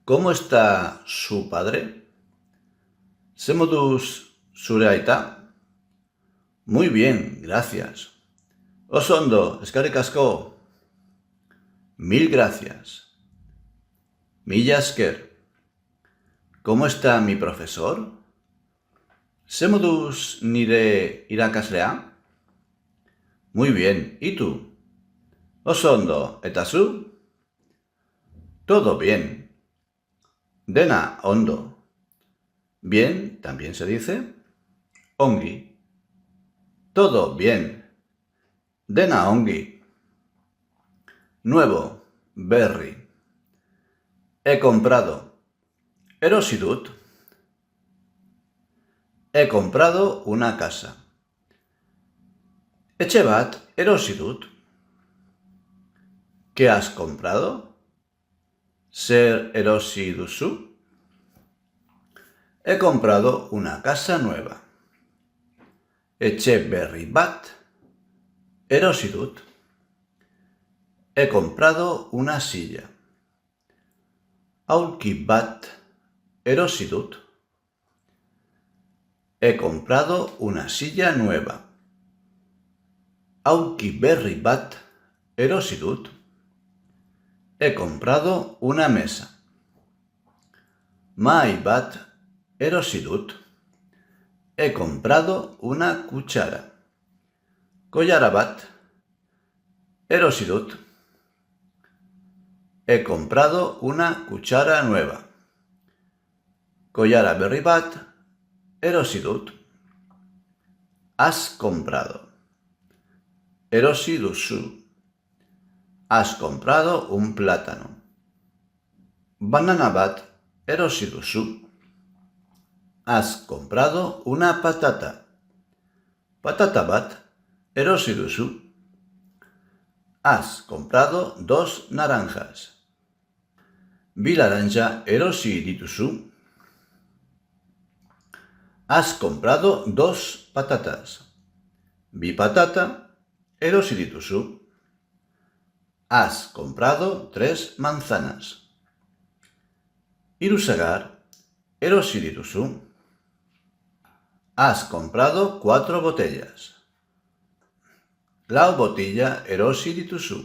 ¿Cómo está su padre? ¿Se modus zure aita? Muy bien, gracias. Oso ondo, eskerrik asko. Mil gracias. Mila esker. ¿Cómo está mi profesor? ¿Se modus nire irakaslea? Muy bien, ¿y tú? Oso ondo, eta zu? Todo bien. Dena ondo. Bien, también se dice ongi. Todo bien. Dena ongi. Nuevo, berri. He comprado. Erosi dut. He comprado una casa. Etxe bat erosi dut. ¿Qué has comprado? Zer erosi duzu? He comprado una casa nueva. Etxe berri bat erosi dut. He comprado una silla. Aulki bat erosi dut. He comprado una silla nueva. Aulki berri bat erosi dut. He comprado una mesa. Mahai bat erosi dut. He comprado una cuchara. Koilara bat erosi dut. He comprado una cuchara nueva. Koilara berri bat erosi dut. Has comprado. Erosi duzu. Has comprado un plátano. Banana bat erosi duzu. Has comprado una patata. Patata bat erosi duzu. Has comprado 2 naranjas. Bi laranja erosi dituzu. Has comprado 2 patatas. Bi patata erosi dituzu. Has comprado 3 manzanas. Hiru sagar erosi dituzu. Has comprado 4 botellas. Lau botilla erosi dituzu.